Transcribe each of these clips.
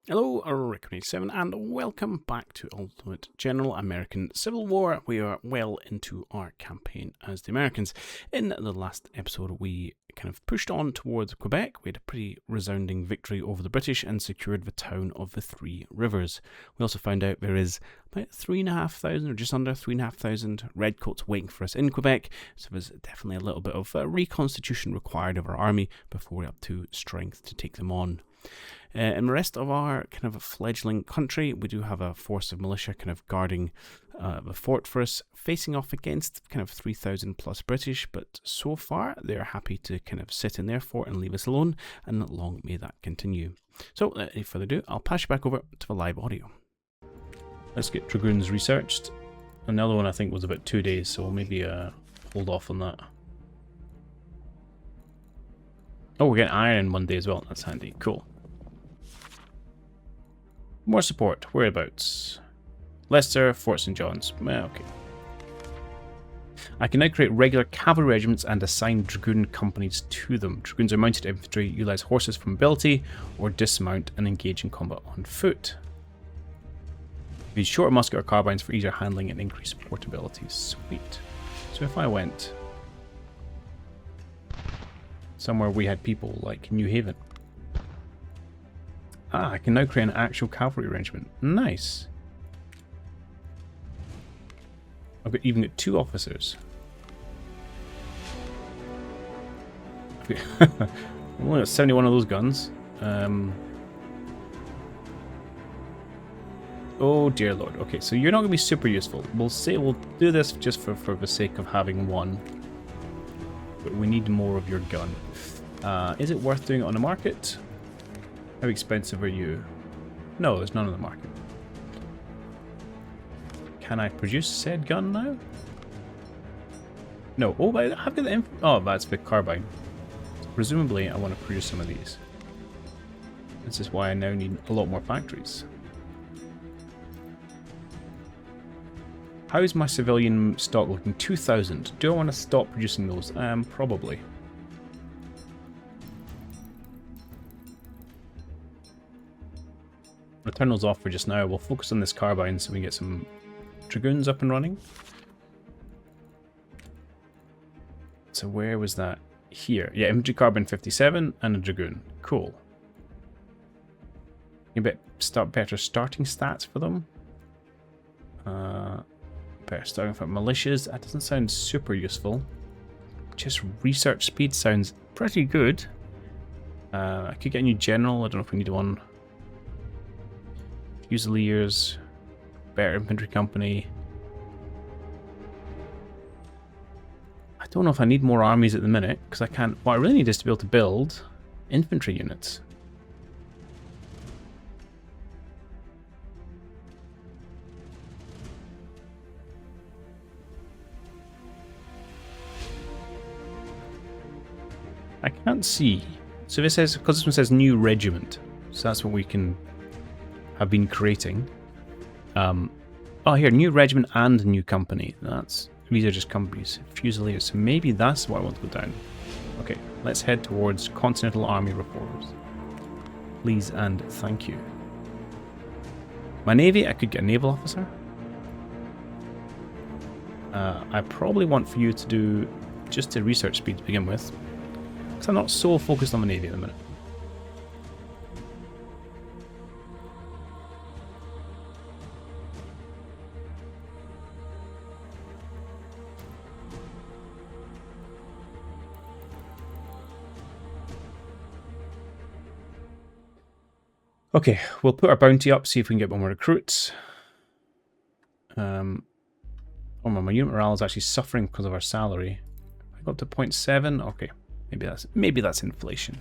Hello, Rick27, and welcome back to Ultimate General American Civil War. We are well into our campaign as the Americans. In the last episode, we kind of pushed on towards Quebec. We had a pretty resounding victory over the British and secured the town of the Three Rivers. We also found out there is about 3,500 or just under 3,500 redcoats waiting for us in Quebec, so there's definitely a little bit of reconstitution required of our army before we're up to strength to take them on. In the rest of our kind of fledgling country, we do have a force of militia kind of guarding the fort for us, facing off against kind of 3,000 plus British, but so far they're happy to kind of sit in their fort and leave us alone, and long may that continue. So, without any further ado, I'll pass you back over to the live audio. Let's get Dragoons researched. Another one I think was about 2 days, so we'll maybe hold off on that. Oh, we're getting iron in 1 day as well. That's handy. Cool. More support. Whereabouts? Leicester, Fort St. John's. Okay. I can now create regular cavalry regiments and assign dragoon companies to them. Dragoons are mounted infantry, utilize horses for mobility, or dismount and engage in combat on foot. These shorter musket or carbines for easier handling and increased portability. Sweet. So if I went somewhere we had people like New Haven. I can now create an actual cavalry regiment. Nice. I've even got 2 officers. I've only got 71 of those guns. Oh dear lord. Okay, so you're not going to be super useful. We'll do this just for the sake of having one. But we need more of your gun. Is it worth doing it on the market? How expensive are you? No, there's none on the market. Can I produce said gun now? No. Oh, but I've got the oh, that's the carbine. So presumably, I want to produce some of these. This is why I now need a lot more factories. How is my civilian stock looking? 2,000. Do I want to stop producing those? Probably. I'll turn those off for just now. We'll focus on this carbine so we can get some dragoons up and running. So where was that? Here. Yeah, infantry carbine 57 and a dragoon. Cool. You start better starting stats for them. Better starting for militias. That doesn't sound super useful. Just research speed sounds pretty good. I could get a new general. I don't know if we need one. Fusiliers, better infantry company. I don't know if I need more armies at the minute, because I can't. What I really need is to be able to build infantry units. I can't see. So this says, because this one says new regiment, so that's what we can have been creating. Oh, here, new regiment and new company. These are just companies. Fusiliers. So maybe that's what I want to go down. Okay, let's head towards Continental Army reforms. Please and thank you. My navy, I could get a naval officer. I probably want for you to do just a research speed to begin with, because I'm not so focused on the navy at the minute. Okay, we'll put our bounty up, see if we can get one more recruits. Oh my unit morale is actually suffering because of our salary. I got to 0.7. Okay, maybe that's inflation.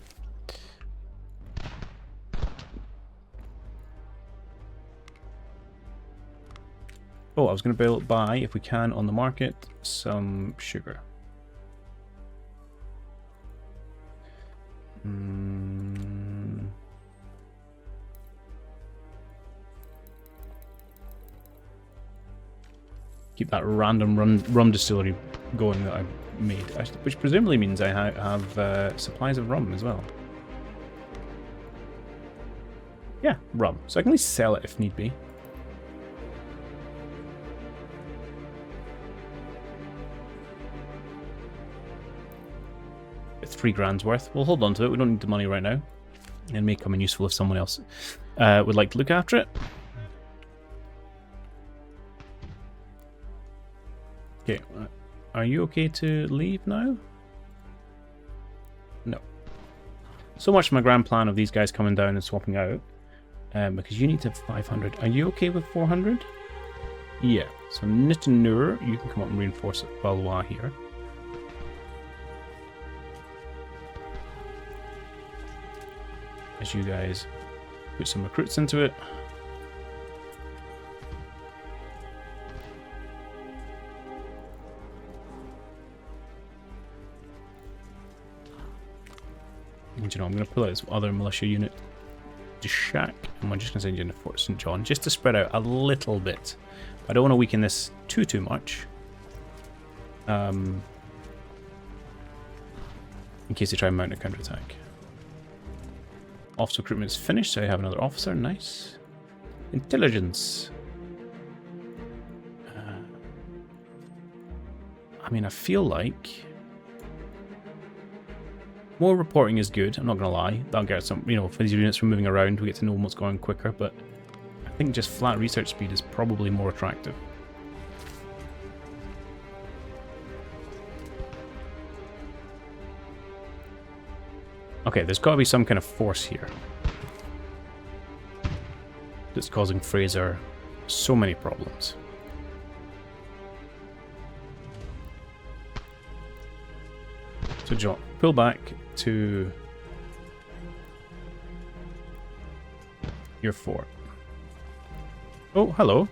Oh, I was going to buy, if we can, on the market, some sugar. Keep that random rum distillery going that I've made, which presumably means I have supplies of rum as well. Yeah, Yeah, rum. So I can at least sell it if need be. It's 3 grand's worth. We'll hold on to it. We don't need the money right now. It may come in useful if someone else would like to look after it. Okay, are you okay to leave now? No. So much for my grand plan of these guys coming down and swapping out. Because you need to have 500. Are you okay with 400? Yeah. So Nittanur, you can come up and reinforce Valois here. As you guys put some recruits into it. And you know, I'm going to pull out this other militia unit to Shack, and we're just going to send you into Fort St. John just to spread out a little bit. I don't want to weaken this too much. In case they try and mount a counterattack. Officer recruitment is finished, so I have another officer. Nice. Intelligence. I mean, I feel like more reporting is good, I'm not going to lie. That'll get some, you know, for these units from moving around, we get to know what's going quicker, but I think just flat research speed is probably more attractive. Okay, there's got to be some kind of force here that's causing Fraser so many problems. So John, pull back to your fort. Oh, hello.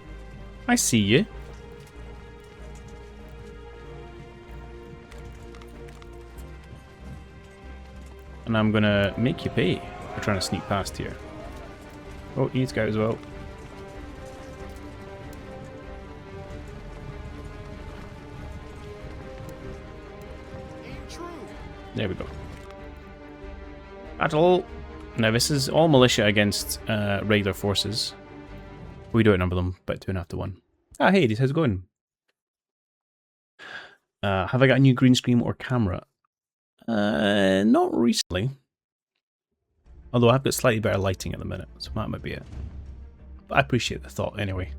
I see you. And I'm gonna make you pay for trying to sneak past here. Oh, he needs to go as well. There we go. Battle! Now this is all militia against regular forces. We do outnumber them, but 2.5 to 1. Ah, hey, how's it going? Have I got a new green screen or camera? Not recently. Although I've got slightly better lighting at the minute, so that might be it. But I appreciate the thought anyway.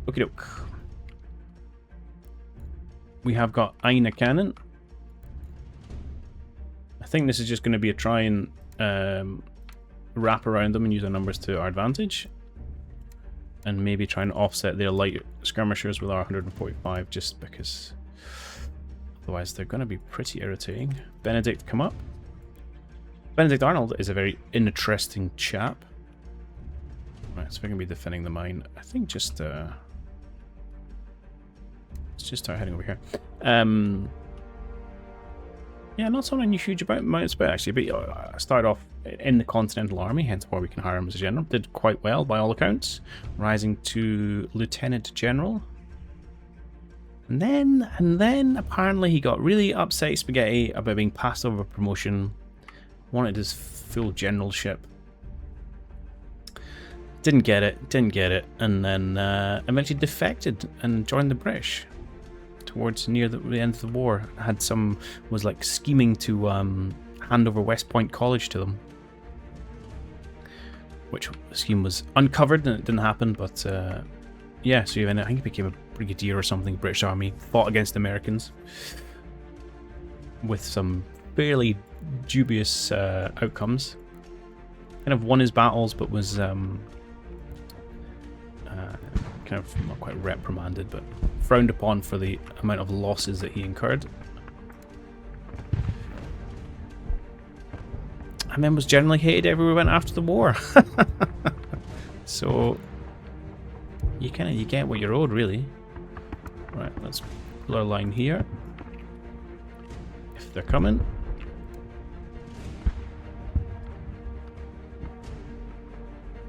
Okie doke. We have got Aina Cannon. I think this is just going to be a try and wrap around them and use our numbers to our advantage. And maybe try and offset their light skirmishers with our 145 just because otherwise they're going to be pretty irritating. Benedict, come up. Benedict Arnold is a very interesting chap. Right, so we're going to be defending the mine. I think just let's just start heading over here. Yeah, not something I knew huge about Mount Spit actually, but I started off in the Continental Army, hence why we can hire him as a general. Did quite well by all accounts, rising to Lieutenant General. And then apparently he got really upset spaghetti about being passed over promotion. Wanted his full generalship. Didn't get it, and then eventually defected and joined the British towards near the end of the war. Was like scheming to hand over West Point College to them, which the scheme was uncovered and it didn't happen. But yeah, so I think he became a brigadier or something. British Army fought against Americans with some fairly dubious outcomes. Kind of won his battles, but was kind of not quite reprimanded, but frowned upon for the amount of losses that he incurred. And then was generally hated everywhere we went after the war. So you get what you're owed, really. Right, let's pull our line here. If they're coming.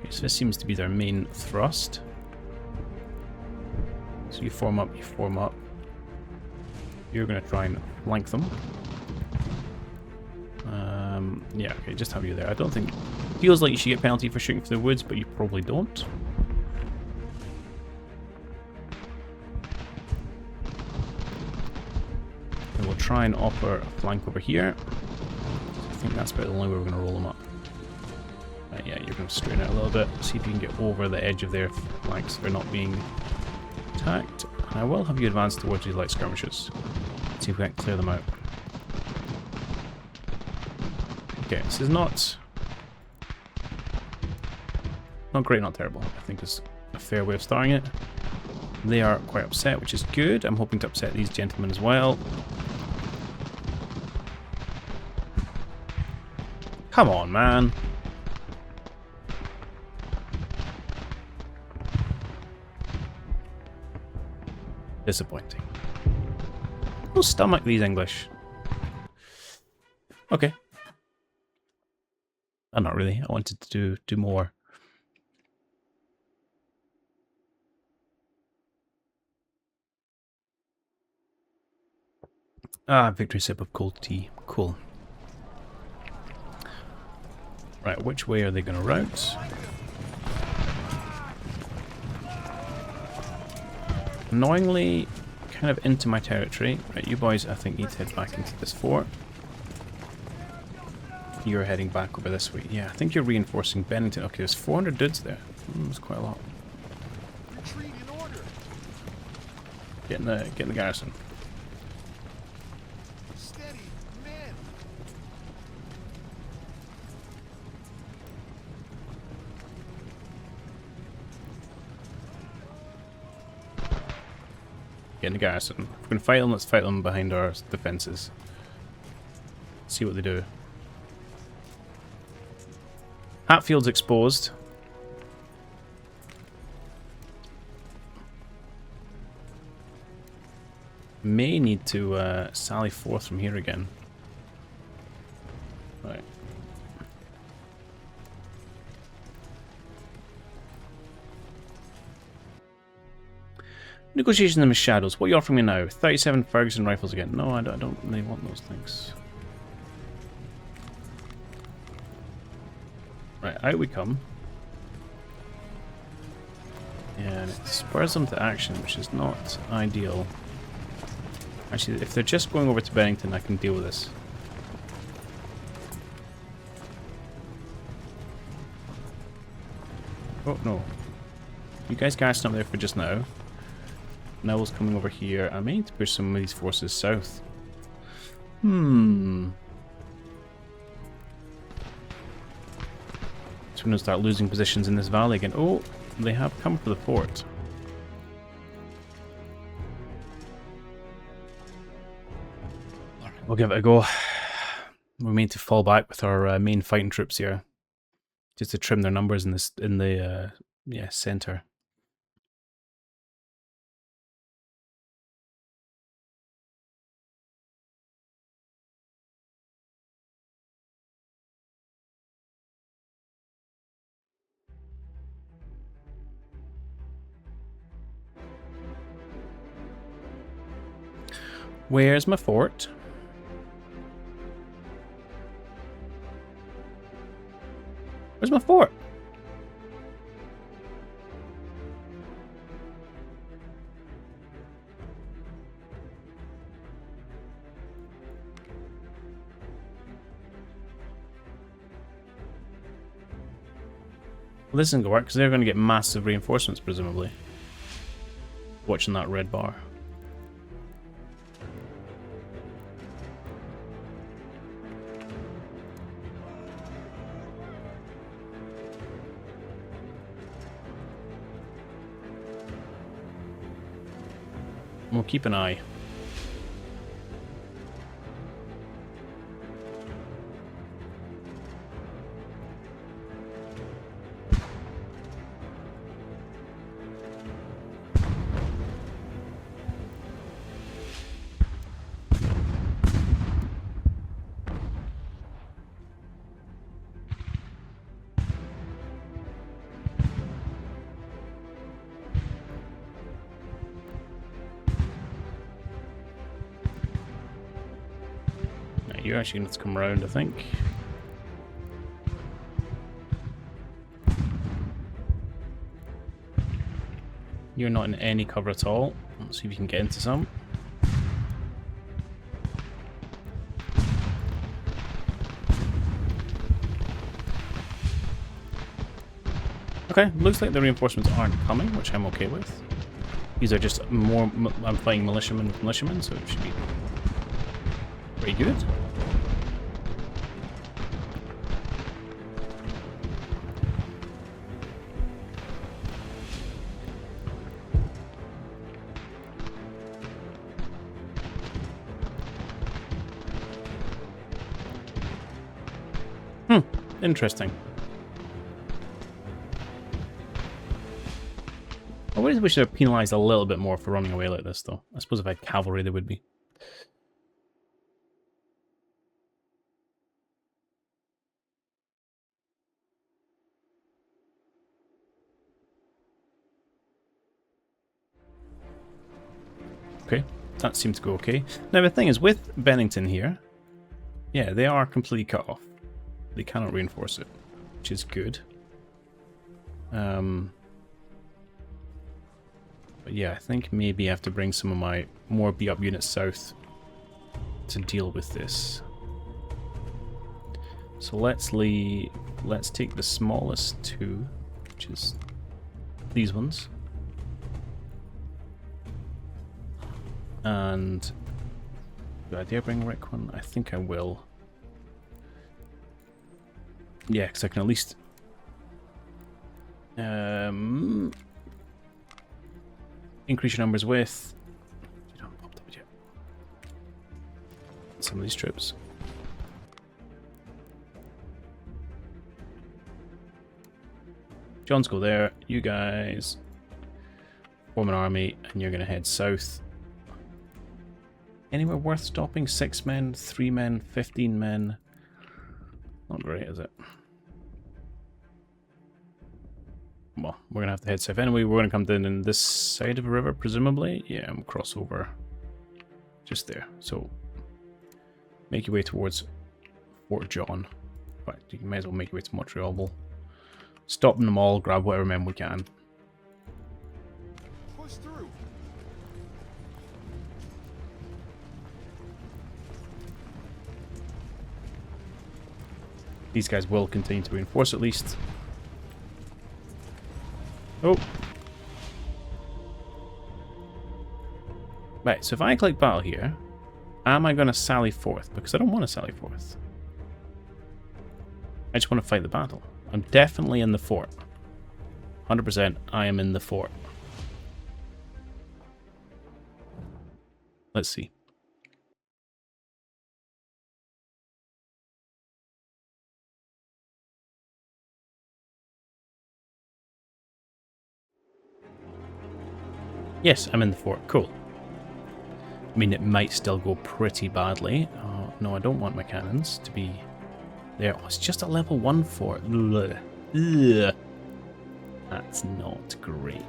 Okay, so this seems to be their main thrust. So you form up, You're going to try and flank them. Yeah, okay, just have you there. I don't think Feels like you should get penalty for shooting through the woods, but you probably don't. And we'll try and offer a flank over here. I think that's about the only way we're going to roll them up. Right, yeah, you're going to straighten out a little bit. See if you can get over the edge of their flanks if they're not being attacked. And I will have you advance towards these light skirmishes. See if we can clear them out. Okay, this is not great, not terrible. I think is a fair way of starting it. They are quite upset, which is good. I'm hoping to upset these gentlemen as well. Come on, man. Disappointing. No stomach, these English. Okay. Not really. I wanted to do more. Ah, victory sip of cold tea. Cool. Right, which way are they going to route? Annoyingly, kind of into my territory. Right, you boys, I think, need to head back into this fort. You're heading back over this way. Yeah, I think you're reinforcing Bennington. Okay, there's 400 dudes there. That's quite a lot. Getting the garrison. Steady, men. Getting the garrison. If we're gonna fight them, let's fight them behind our defenses. See what they do. Hatfield's exposed. May need to sally forth from here again. Right. Negotiation in the shadows. What are you offering me now? 37 Ferguson rifles again. No, I don't really want those things. Right, out we come. And it spurs them to action, which is not ideal. Actually, if they're just going over to Bennington, I can deal with this. Oh, no. You guys garrison up there for just now. Neville's coming over here. I may need to push some of these forces south. So we're going to start losing positions in this valley again. Oh, they have come for the fort. We'll give it a go. We need to fall back with our main fighting troops here, just to trim their numbers in this center. Where's my fort? Where's my fort? Well, this isn't going to work because they're going to get massive reinforcements, presumably. Watching that red bar. We'll keep an eye. You're actually going to have to come around, I think. You're not in any cover at all. Let's see if you can get into some. Okay, looks like the reinforcements aren't coming, which I'm okay with. These are just more... I'm fighting militiamen with militiamen, so it should be pretty good. Interesting. I wish we should have penalised a little bit more for running away like this, though. I suppose if I had cavalry, there would be. Okay, that seemed to go okay. Now, the thing is, with Bennington here, yeah, they are completely cut off. They cannot reinforce it, which is good. But yeah, I think maybe I have to bring some of my more beat-up units south to deal with this. So let's take the smallest two, which is these ones. And do I dare bring Rick one? I think I will. Yeah, because I can at least increase your numbers with some of these troops. John's go there. You guys form an army, and you're going to head south. Anywhere worth stopping? 6 men, 3 men, 15 men. Not great, is it? Well, we're going to have to head south anyway. We're going to come down in this side of the river, presumably. Yeah, and we'll cross over just there. So, make your way towards Fort John. In fact, you may as well make your way to Montreal. We'll stop them all, grab whatever men we can. Push through. These guys will continue to reinforce at least. Oh. Right, so if I click battle here, am I going to sally forth? Because I don't want to sally forth. I just want to fight the battle. I'm definitely in the fort. 100% I am in the fort. Let's see. Yes, I'm in the fort. Cool. I mean, it might still go pretty badly. No, I don't want my cannons to be there. Oh, it's just a level 1 fort. Ugh. Ugh. That's not great.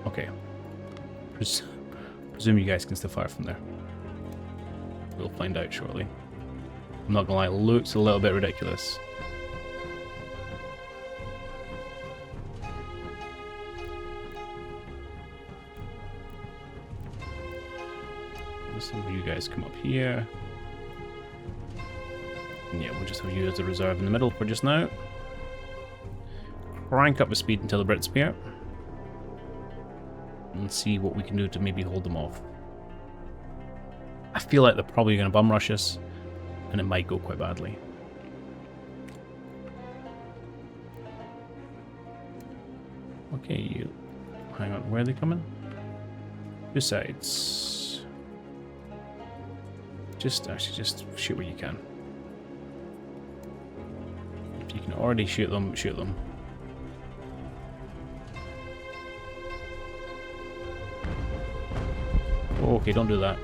Okay. Presume you guys can still fire from there. We'll find out shortly. I'm not gonna lie, it looks a little bit ridiculous. Some of you guys come up here. And yeah, we'll just have you as a reserve in the middle for just now. Crank up the speed until the Brits appear. And see what we can do to maybe hold them off. I feel like they're probably going to bum rush us, and it might go quite badly. Okay, you... hang on, where are they coming? Two sides. Just shoot what you can. If you can already shoot them, shoot them. Oh, okay, don't do that.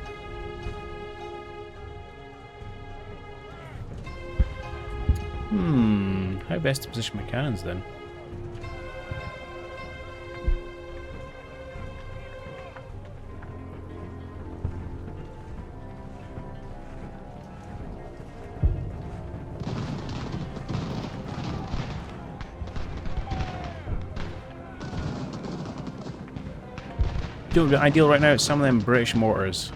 How best to position my cannons then? know what would be ideal right now? It's some of them British mortars.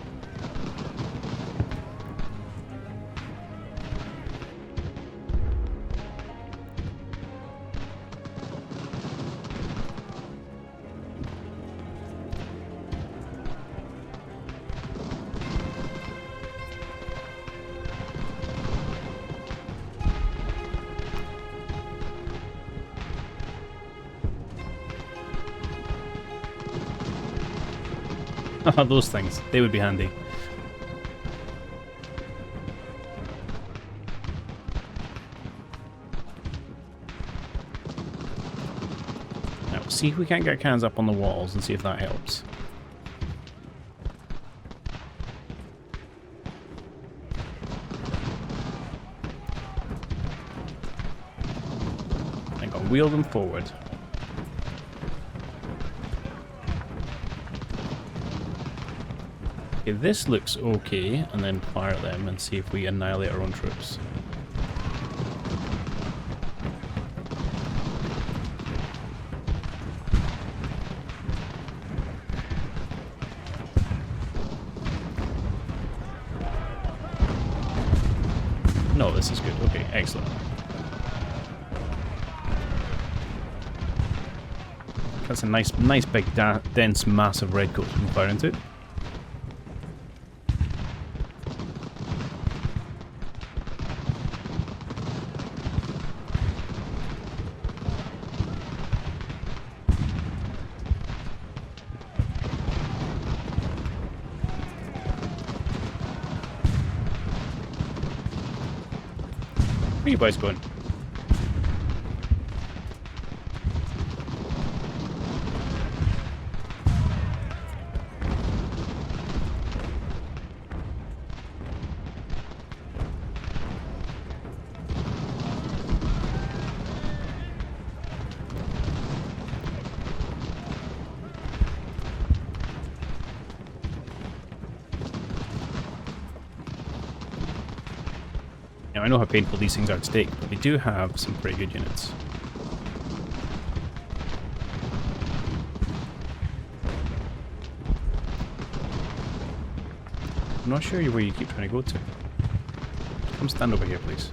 Those things, they would be handy. Now, see if we can't get cannons up on the walls and see if that helps. I gotta wheel them forward. Okay, this looks okay, and then fire at them and see if we annihilate our own troops. No, this is good. Okay, excellent. That's a nice big, dense, massive redcoat we can fire into. Where are you boys going? Now, I know how painful these things are to take, but they do have some pretty good units. I'm not sure where you keep trying to go to. Come stand over here, please.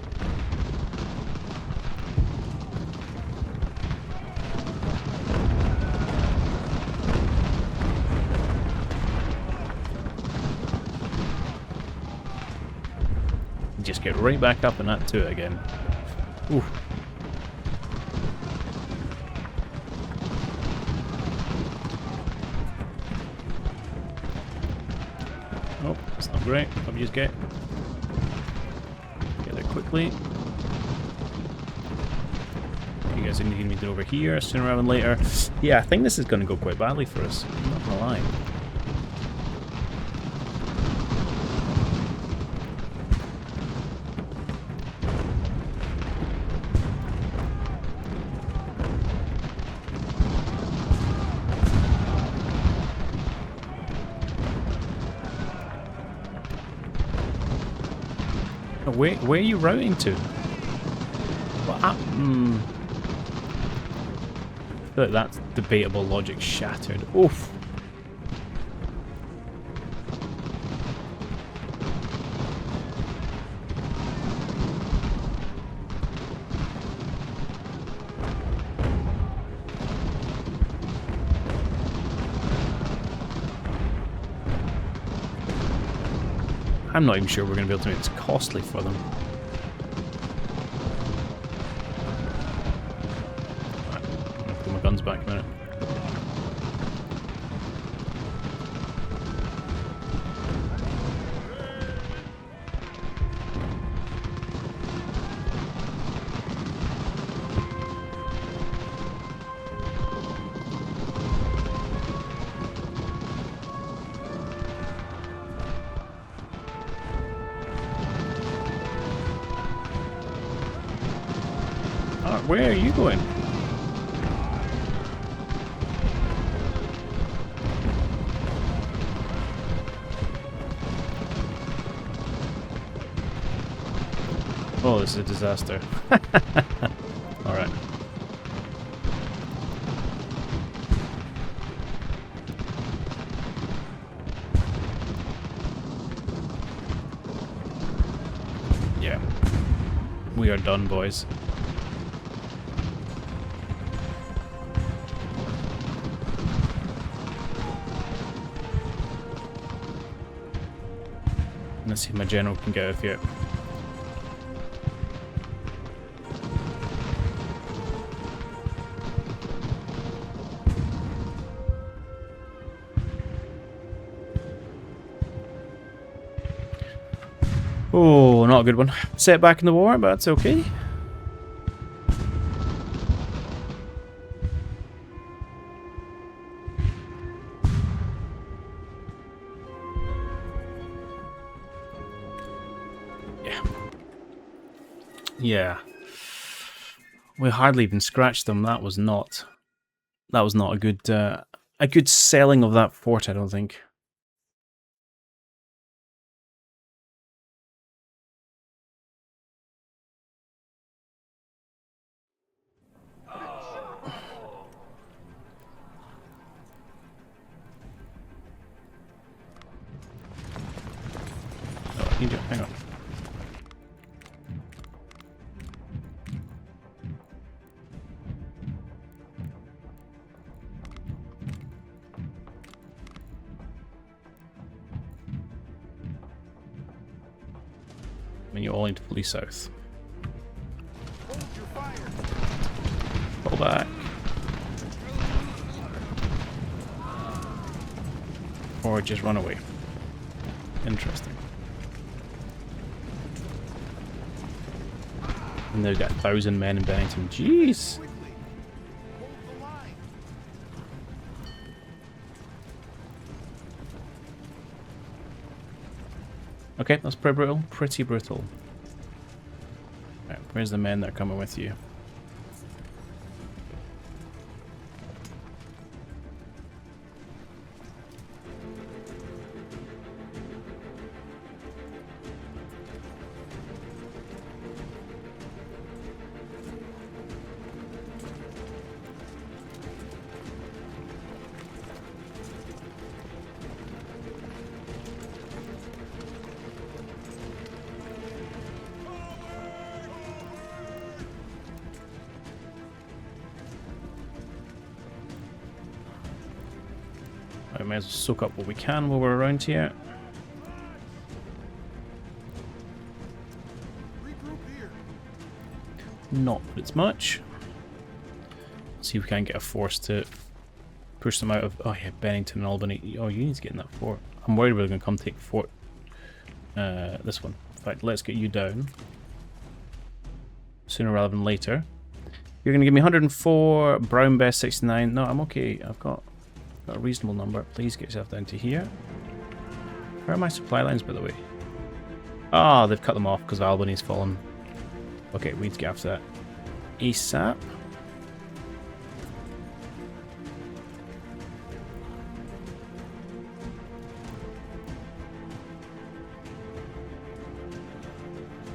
Just get right back up in that to it again. Ooh. Oh, that's not great. What do you just get? Get there quickly. You guys need me to over here sooner rather than later. Yeah, I think this is going to go quite badly for us. I'm not going to lie. Where are you routing to? Well, I feel like that's debatable logic shattered. Oof. I'm not even sure we're going to be able to make this costly for them. Right, I'll put my guns back a minute. Where are you going? Oh, this is a disaster. Alright. We are done, boys. Let's see if my general can get out yet. Oh, not a good one. Setback in the war, but that's okay. Yeah. We hardly even scratched them. That was not a good selling of that fort, I don't think. Hang on. I mean, you all need to flee south. Pull back. Or just run away. Interesting. And they've got 1,000 men in Bennington. Jeez! Okay, that's pretty brutal. Pretty brutal. Right, where's the men that are coming with you? I may as well soak up what we can while we're around here. Not that it's much. See if we can get a force to push them out of... Oh yeah, Bennington and Albany. Oh, you need to get in that fort. I'm worried we're going to come take fort. This one. In fact, let's get you down. Sooner rather than later. You're going to give me 104, Brown Best 69. No, I'm okay. I've got a reasonable number. Please get yourself down to here. Where are my supply lines, by the way? Ah, they've cut them off because Albany's fallen. Okay, we need to get after that ASAP.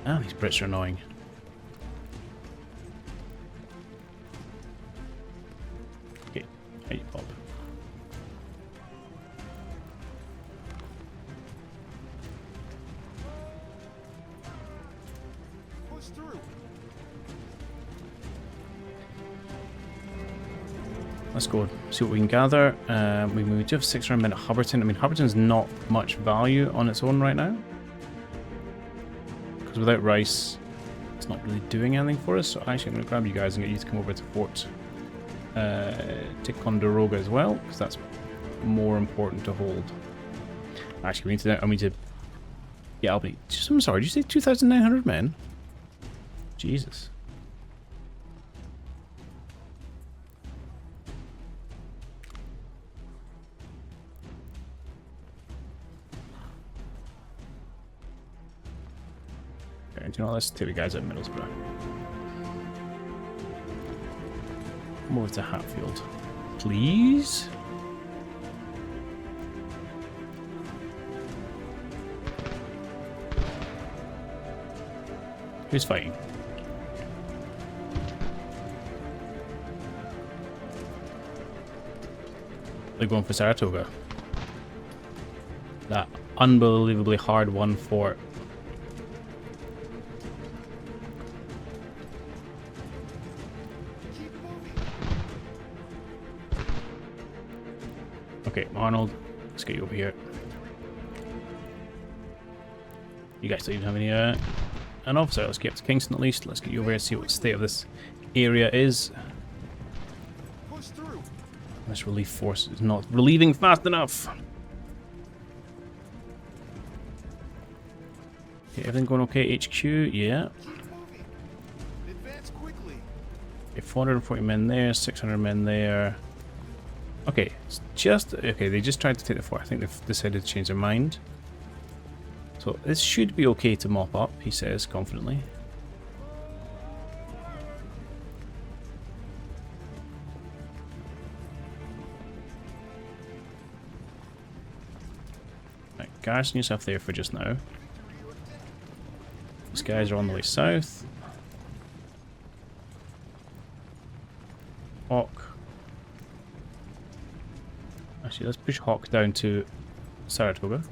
Ah, these Brits are annoying. Okay, hey, Bob. Let's go see what we can gather. We do have 600 men at Hubbardton. I mean, Hubbardton's not much value on its own right now. Because without rice, it's not really doing anything for us. So actually, I'm going to grab you guys and get you to come over to Fort Ticonderoga as well, because that's more important to hold. Actually, we need to... Yeah, Albany. I'm sorry, did you say 2,900 men? Jesus. Okay, do you know what? Let's take the guys at Middlesbrough. Come over to Hatfield. Please? Who's fighting? They're going for Saratoga. That unbelievably hard one fort. Okay, Arnold, let's get you over here. You guys don't even have any an officer. Let's get up to Kingston at least. Let's get you over here and see what the state of this area is. This relief force is not relieving fast enough. Okay, everything going okay? HQ, yeah. Okay, 440 men there, 600 men there. Okay, it's just okay. They just tried to take the fort. I think they've decided to change their mind. So this should be okay to mop up, he says confidently. Right, garrison yourself there for just now. These guys are on the way south. Hawk. Actually, let's push Hawk down to Saratoga.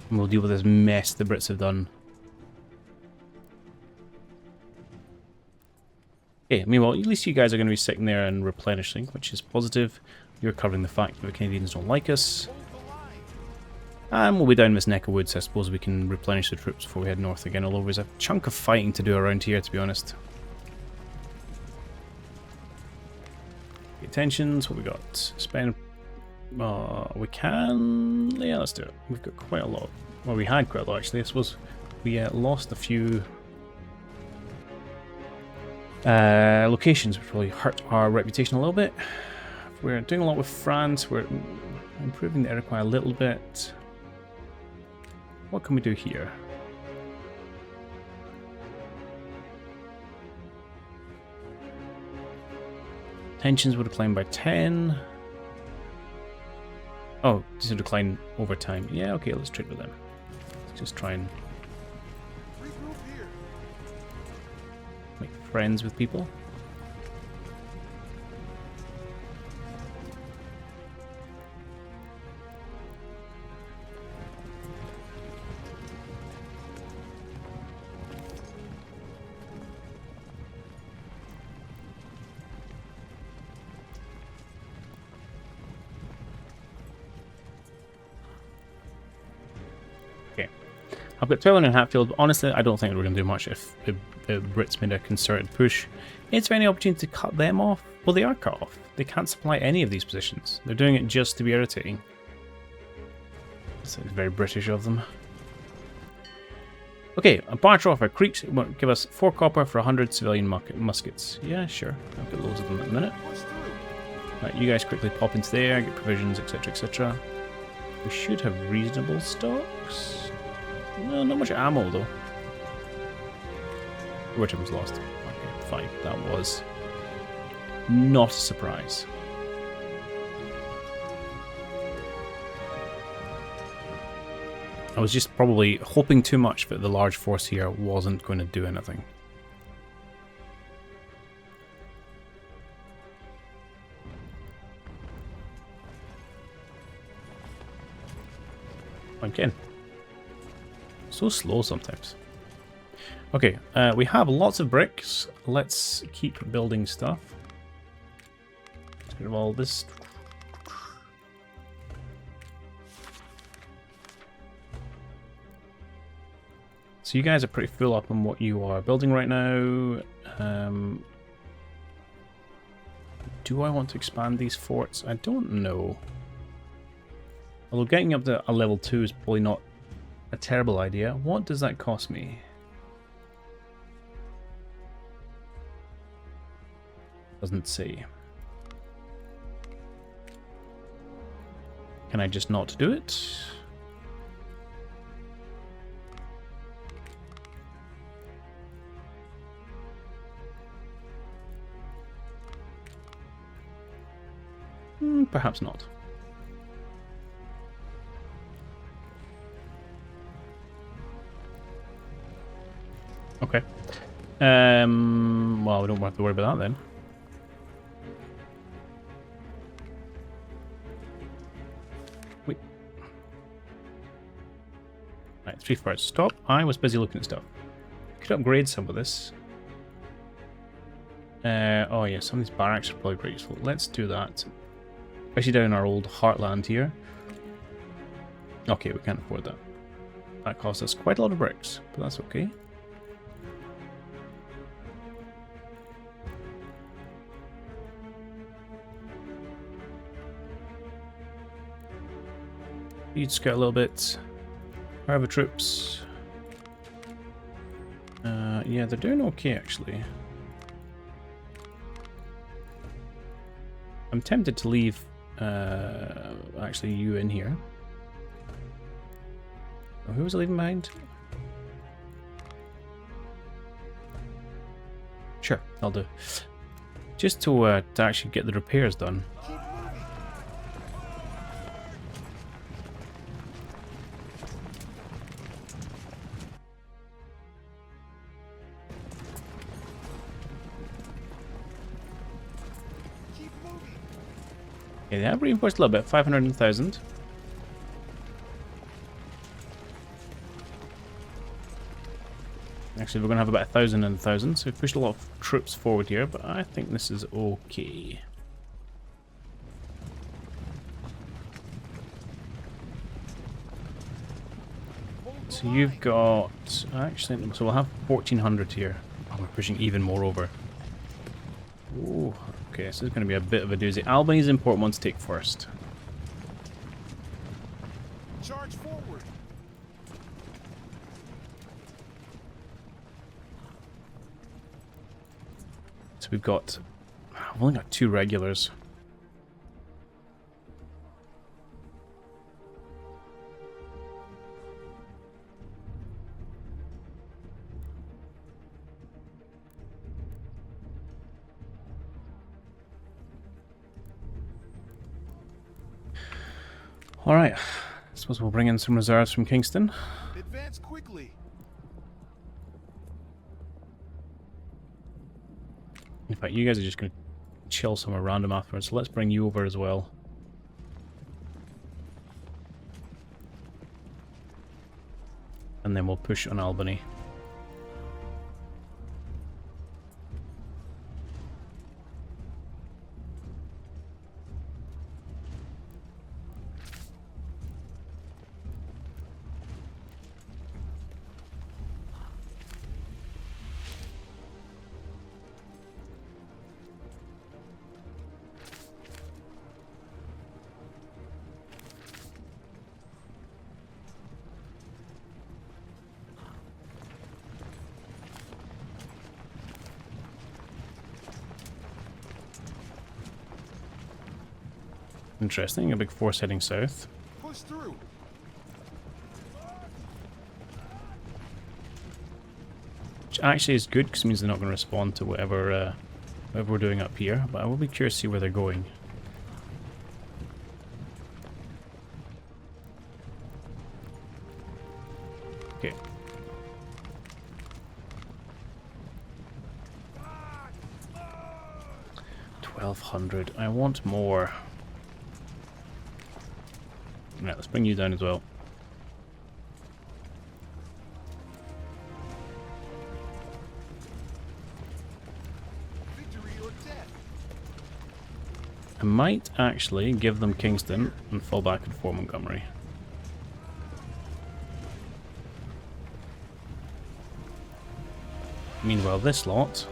And we'll deal with this mess the Brits have done. Okay, meanwhile, at least you guys are going to be sitting there and replenishing, which is positive. You're covering the fact that the Canadians don't like us. And we'll be down this neck of woods. I suppose we can replenish the troops before we head north again, although there's a chunk of fighting to do around here, to be honest. Okay, tensions, what we got? Spend... we can... yeah, let's do it. We've got quite a lot. Well, we had quite a lot, actually. I suppose we lost a few locations, which probably hurt our reputation a little bit. We're doing a lot with France. We're improving the Iroquois a little bit. What can we do here? Tensions will decline by 10. Oh, these will decline over time. Yeah, okay, let's trade with them. Let's just try and make friends with people. I've got 12 in Hatfield, but honestly, I don't think we're going to do much if the Brits made a concerted push. Is there any opportunity to cut them off? Well, they are cut off. They can't supply any of these positions. They're doing it just to be irritating. Sounds very British of them. Okay, a barter offer. Creeks won't give us 4 copper for 100 civilian muskets. Yeah, sure. I've got loads of them at the minute. Right, you guys quickly pop into there, get provisions, etc., etc. We should have reasonable stocks. No, not much ammo though. Which was lost. Okay, fine. That was not a surprise. I was just probably hoping too much that the large force here wasn't going to do anything. Again. So slow sometimes. Okay, we have lots of bricks. Let's keep building stuff. Let's get rid of all this. So you guys are pretty full up on what you are building right now. Do I want to expand these forts? I don't know. Although getting up to a level 2 is probably not a terrible idea. What does that cost me? Doesn't say. Can I just not do it? Perhaps not. Okay. Well, we don't have to worry about that then. Wait. Right, 3 forts. Stop. I was busy looking at stuff. Could upgrade some of this. Oh yeah, some of these barracks are probably pretty useful. Let's do that. Especially down in our old heartland here. Okay, we can't afford that. That costs us quite a lot of bricks, but that's okay. You'd scout a little bit. Harbour troops. Yeah, they're doing okay actually. I'm tempted to leave actually you in here. Oh, who was I leaving behind? Sure, I'll do. Just to actually get the repairs done. Okay, they have reinforced a little bit, 500,000. Actually, we're going to have about 1,000 and 1,000, so we've pushed a lot of troops forward here, but I think this is okay. So you've got... Actually, so we'll have 1,400 here. Oh, we're pushing even more over. Ooh, okay, so it's going to be a bit of a doozy. Albany's an important one to take first. Charge forward. So we've only got 2 regulars. Alright, I suppose we'll bring in some reserves from Kingston. Advance quickly. In fact, you guys are just going to chill somewhere random afterwards, so let's bring you over as well. And then we'll push on Albany. Interesting, a big force heading south. Push through. Which actually is good, because it means they're not going to respond to whatever we're doing up here. But I will be curious to see where they're going. Okay. 1,200. I want more. Right, let's bring you down as well. Victory or death. I might actually give them Kingston and fall back and Fort Montgomery. Meanwhile, this lot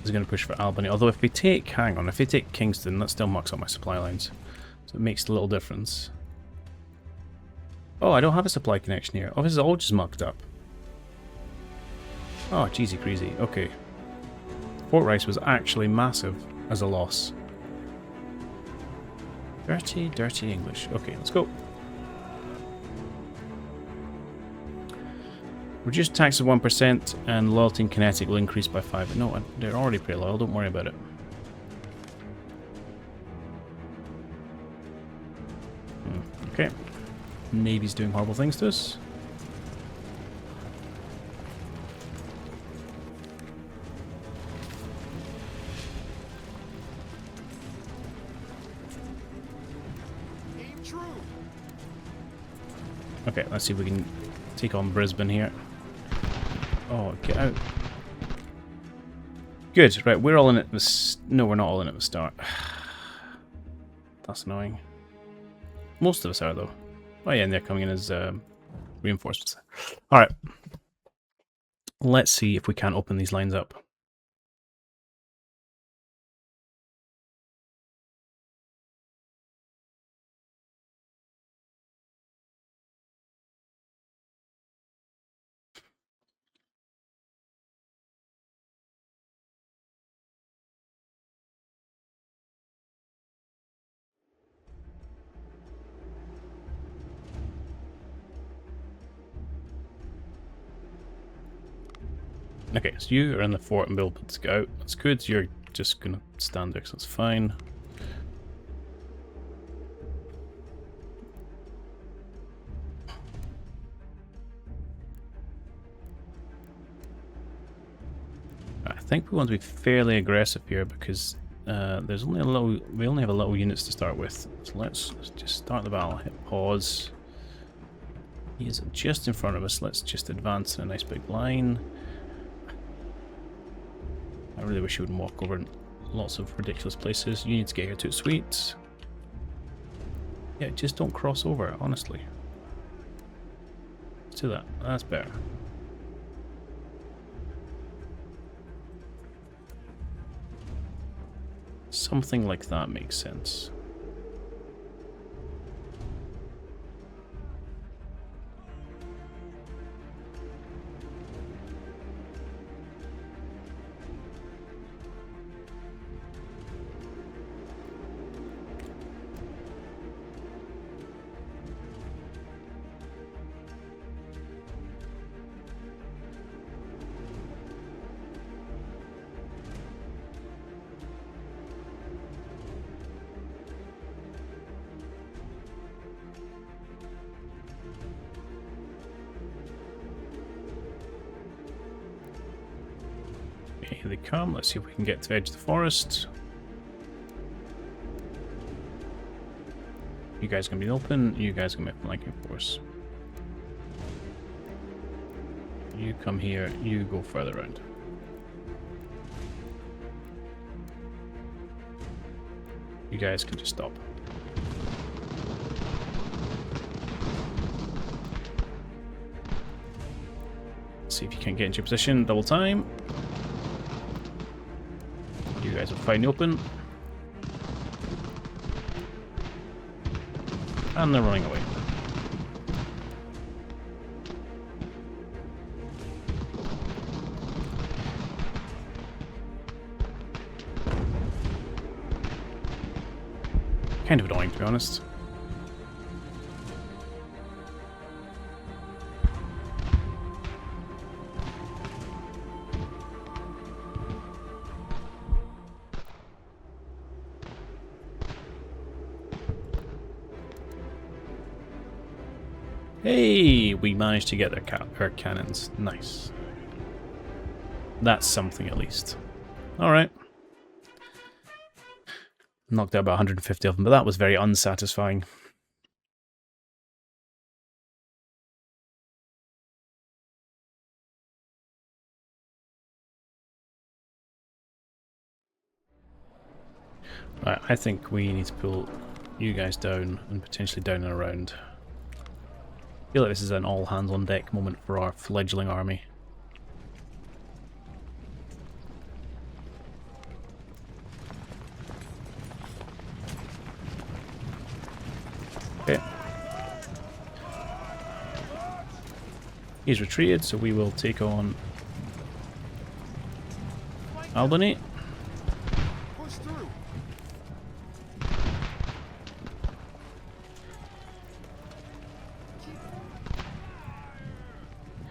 is going to push for Albany. Although if we take, hang on, if we take Kingston, that still mucks up my supply lines. So it makes a little difference. Oh, I don't have a supply connection here. Oh, this is all just mucked up. Oh, cheesy greasy. Okay. Fort Rice was actually massive as a loss. Dirty, dirty English. Okay, let's go. Reduced tax of 1% and loyalty in Kinetic will increase by 5. No, they're already pretty loyal, don't worry about it. Okay. Navy's doing horrible things to us. Aim true. Okay, let's see if we can take on Brisbane here. Oh, get out. Good, right, we're all in it. No, we're not all in at the start. That's annoying. Most of us are, though. Oh yeah, and they're coming in as reinforcements. Alright. Let's see if we can't open these lines up. Okay, so you are in the fort and build to go out. That's good. You're just gonna stand there, so that's fine. I think we want to be fairly aggressive here because there's only a little. We only have a little units to start with. So let's just start the battle. Hit pause. He is just in front of us. Let's just advance in a nice big line. I really wish you wouldn't walk over lots of ridiculous places. You need to get here too, sweet. Yeah, just don't cross over, honestly. Let's do that. That's better. Something like that makes sense. Here they come. Let's see if we can get to the edge of the forest. You guys are going to be open. You guys are going to be flanking force. You come here. You go further around. You guys can just stop. See if you can get into your position. Double time. You guys will find the open. And they're running away. Kind of annoying, to be honest. Hey, we managed to get our cannons. Nice. That's something at least. Alright. Knocked out about 150 of them, but that was very unsatisfying. Right, I think we need to pull you guys down and potentially down and around. I feel like this is an all hands on deck moment for our fledgling army. Okay. He's retreated, so we will take on Albany. Push through.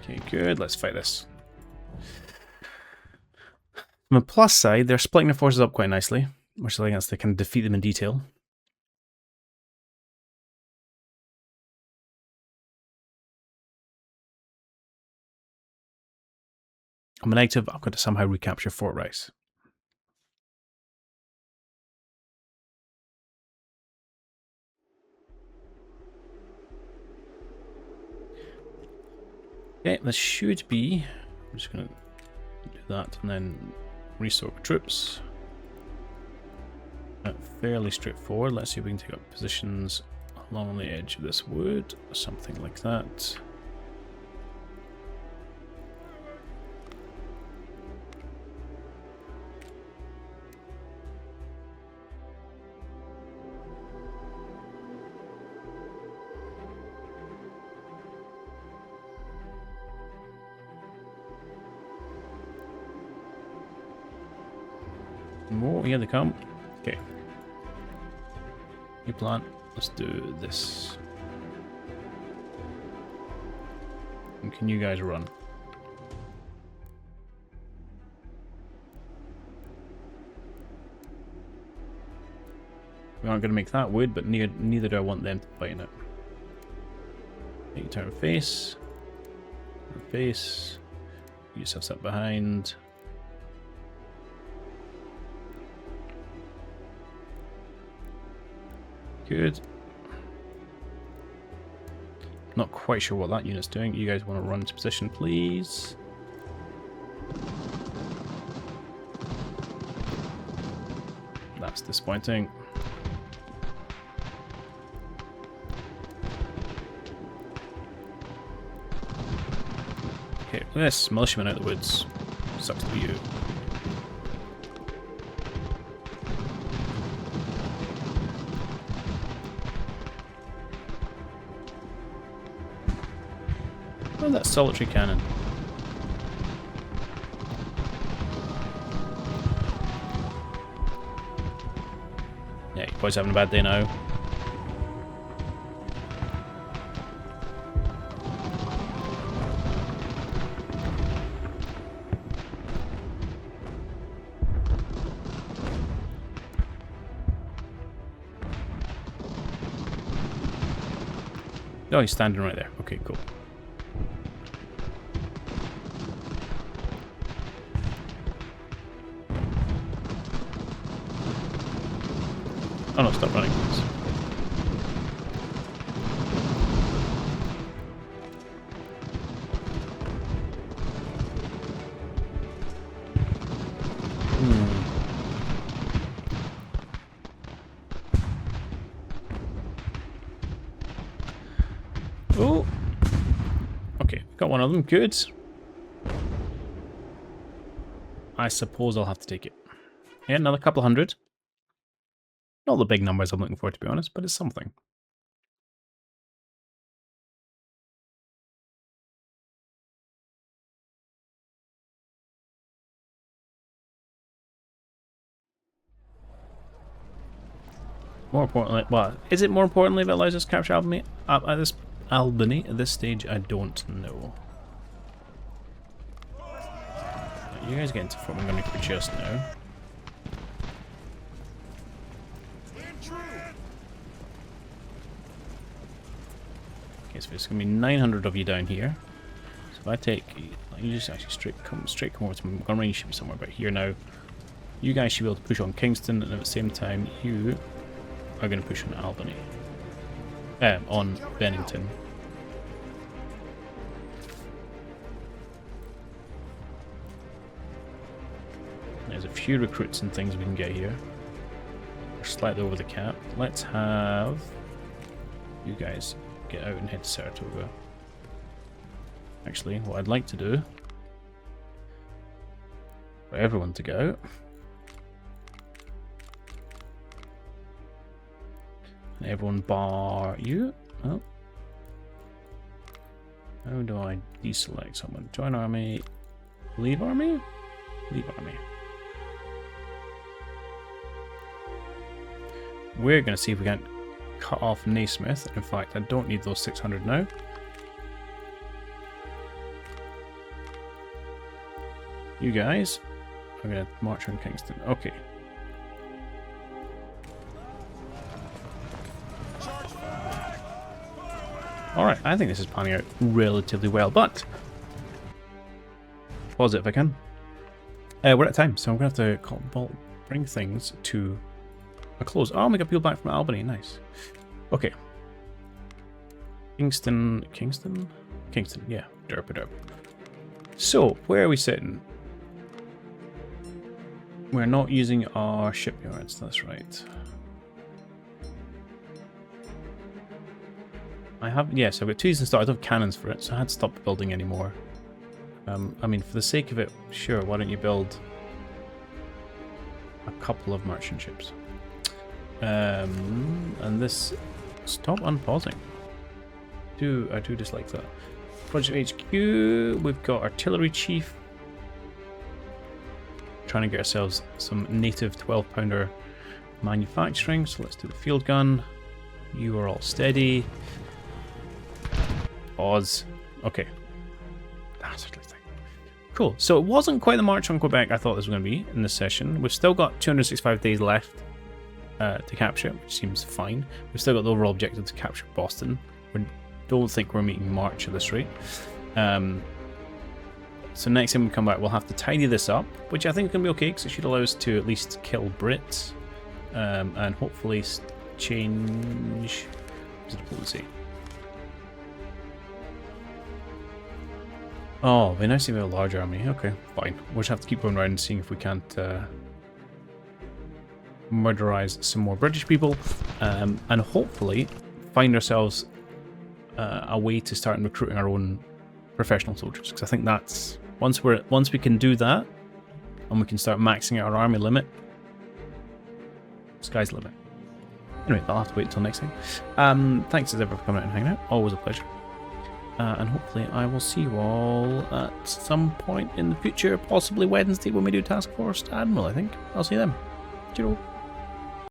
Okay, good. Let's fight this. On the plus side, they're splitting their forces up quite nicely, which I guess they can defeat them in detail. On a negative, I've got to somehow recapture Fort Rice. Okay, this should be... I'm just going to do that and then restock troops. Fairly straightforward. Let's see if we can take up positions along the edge of this wood, something like that. More, here they come. Okay. New plan. Let's do this. And can you guys run? We aren't going to make that wood, but neither do I want them to fight in it. Make turn face. Face. Get yourself up behind. Good. Not quite sure what that unit's doing. You guys want to run into position, please? That's disappointing. Okay, this militiaman out of the woods. Sucks to be you. Oh, that solitary cannon. Yeah, you boys having a bad day now. Oh, he's standing right there. Okay, cool. Oh no, stop running, please. Oh! Okay, got one of them. Good. I suppose I'll have to take it. Yeah, another couple hundred. Not the big numbers I'm looking for, to be honest, but it's something. More importantly, well, is it more importantly if it allows us to capture Albany at this stage? I don't know. You guys get into forming on me for just now. Okay, so there's gonna be 900 of you down here. So if I take, you just actually come over to Montgomery. You should be somewhere about here now. You guys should be able to push on Kingston, and at the same time, you are going to push on Albany. On Bennington. There's a few recruits and things we can get here. We're slightly over the cap. Let's have you guys get out and head to Saratoga. Actually, what I'd like to do for everyone to go and everyone bar you. Oh. How do I deselect someone? Join army, leave army? Leave army. We're going to see if we can cut off Naismith. In fact, I don't need those 600 now. You guys are going to march on Kingston. Okay. Alright, I think this is panning out relatively well, but pause it if I can. We're at time, so I'm going to have to bring things to a close. Oh, we got people back from Albany, nice. Okay. Kingston, yeah, derp. So, where are we sitting? We're not using our shipyards, that's right. Yes, I've got 2 seasons start. I don't have cannons for it, so I had to stop building anymore. I mean, for the sake of it, sure, why don't you build a couple of merchant ships? And this... Stop unpausing. I do dislike that. Project HQ, we've got Artillery Chief. Trying to get ourselves some native 12-pounder manufacturing, so let's do the field gun. You are all steady. Pause. Okay. That's what it's like. Cool. So it wasn't quite the march on Quebec I thought this was going to be in this session. We've still got 265 days left to capture, which seems fine. We've still got the overall objective to capture Boston. We don't think we're meeting March at this rate. So next time we come back, we'll have to tidy this up, which I think is going to be okay, because it should allow us to at least kill Brits and hopefully change diplomacy. Oh, it'd be nice to have a large army. Okay, fine. We'll just have to keep going around and seeing if we can't murderize some more British people, and hopefully find ourselves a way to start recruiting our own professional soldiers. Because I think that's once we can do that, and we can start maxing out our army limit, sky's the limit. Anyway, I'll have to wait until next time. Thanks as ever for coming out and hanging out. Always a pleasure. And hopefully I will see you all at some point in the future, possibly Wednesday when we do Task Force Admiral, I think. I'll see you then. Cheerio.